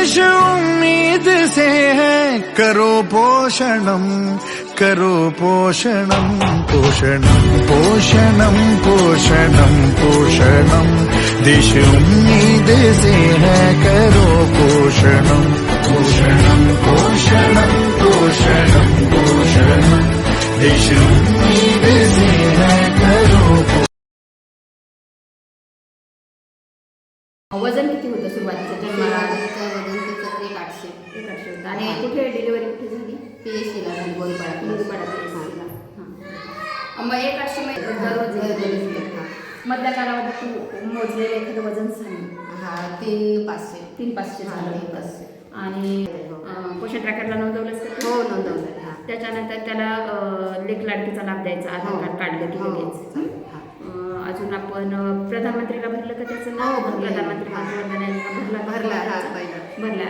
देश उम्मीद से है, करो पोषणम, करो पोषणम, पोषणम पोषणम पोषणम पोषणम। देश उम्मीद से है, करो पोषणम, पोषणम पोषणम पोषणम पोषणम। देश उम्मीद से है, करो। वजन किती होतं सुरुवातीचं जन्माला? वजन तिचं 1,800 होतं. आणि कुठे डिलिव्हरी कुठे झाली? PSC ला झाली, गोलपाडा. मग 1,800 दररोज मधल्या कालावधीत तू मोजलेलं एखादं वजन सांग. हा 3,500 3,500 झालं होतं. आणि पोषण ट्रॅकरला नोंदवलंच का? हो नोंदवलं. त्याच्यानंतर त्याला लेख लाडकीचा लाभ द्यायचा, आधार कार्ड काढलं की लगेच. अजून आपण प्रधानमंत्रीला भरलं का त्याचं नाव? प्रधानमंत्री मातृवंदना योजना भरला.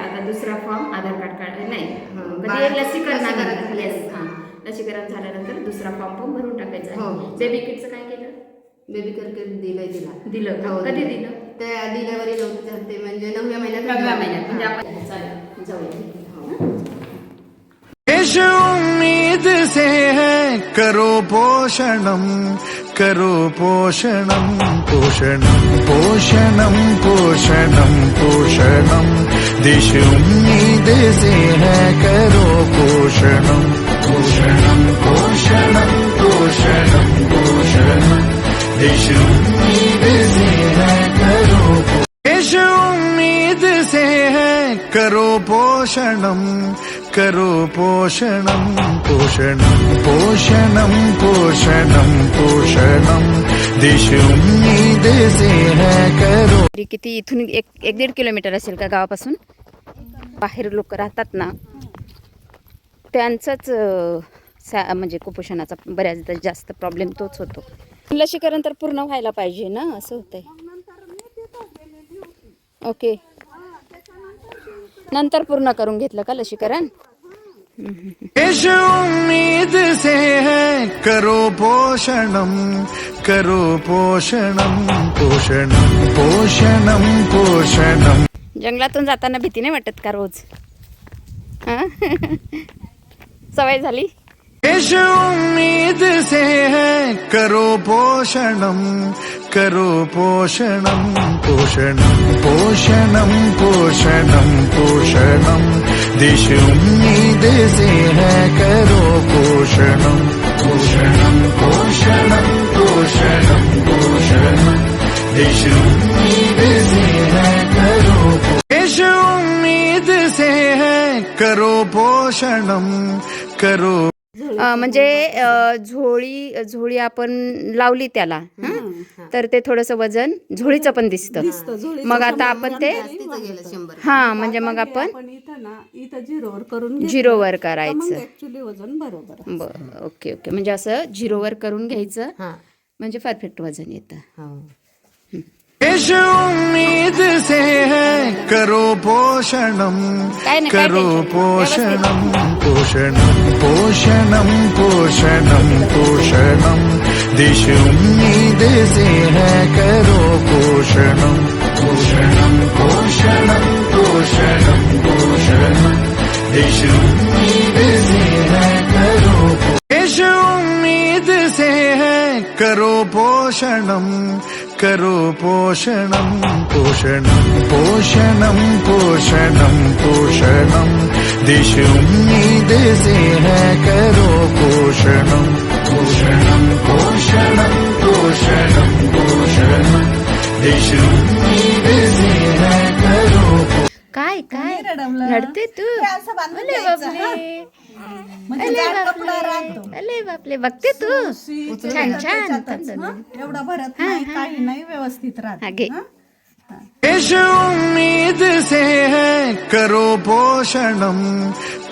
आता दुसरा फॉर्म आधार कार्ड नाही, कधी लसीकरण झाल्यानंतर दुसरा फॉर्म पण भरून टाकायचा. बेबी किटचं काय केलं? बेबी करके दिलं. कधी दिलं? त्या डिलिव्हरी नव्हती, म्हणजे 9व्या महिन्यात. म्हणजे आपण चालेल जाऊया. देश उम्मीद से है, करो पोषणम, करो पोषणम, पोषणम पोषणम पोषणम पोषणम। देश उम्मीद से है, करो पोषणम, पोषणम पोषणम पोषणम पोषणम। देश उम्मीद से है, करो। देश उम्मीद से है, करो पोषणम, करो पोषणम, पोषणम पोषणम पोषणम पोषणम। देश उम्मीद से है, करो। किती इथून 1-1.5 किलोमीटर असेल का गावापासून? बाहेर लोक राहतात ना, त्यांचंच म्हणजे कुपोषणाचा बऱ्याचदा जास्त प्रॉब्लेम तोच होतो. लसीकरण तर पूर्ण व्हायला पाहिजे ना, असं होतंय. ओके, नंतर पूर्ण करून घेतलं का लसीकरण? देश उम्मीद से है, करो पोषणम, करो पोषणम, पोषणम पोषणम पोषणम। जंगलातून जाताना भीती नाही वाटत का रोज? सवय झाली. देश उम्मीद से है, करो पोषणम, करो पोषणम, पोषणम पोषणम पोषणम पोषणम। देश उम्मीद से है, करो पोषणम, पोषणम पोषणम पोषणम पोषणम। देश उम्मीद से है, करो। देश उम्मीद से है, करो पोषणम, करो। म्हणजे झोळी आपण लावली त्याला, तर ते थोडंसं वजन झोळीचं पण दिसतं. मग आता आपण ते म्हणजे मग आपण झिरोवर करायचं. वजन बरोबर. ओके ओके, म्हणजे असं झिरोवर करून घ्यायचं, म्हणजे परफेक्ट वजन येतं. देश उम्मीद से है, करो पोषणम, करो पोषणम, पोषणम पोषणम पोषणम पोषणम। देश उम्मीद से है, करो पोषणम, पोषणम पोषणम पोषणम पोषणम। देश उम्मीद से है, करो। देश उम्मीद से है, करो पोषणम, करो पोषणम, पोषणम पोषणम पोषणम पोषणम। देश उम्मीद से है, करो पोषणम, पोषणम पोषणम पोषणम पोषणम। देश उम्मीद से है, करो। काय काय रडते तू? अले बापले, बघते तू छान छान. एवढा भरत नाही, काही नाही, व्यवस्थित राहते. देश उम्मीद से है, करो पोषणम,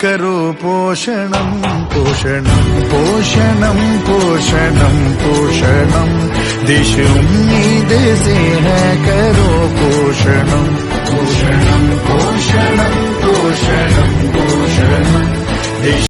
करो पोषणम, पोषणम पोषणम पोषणम पोषणम। देश उम्मीद से है, करो पोषणम, पोषणम पोषणम पोषणम पोषणम। देश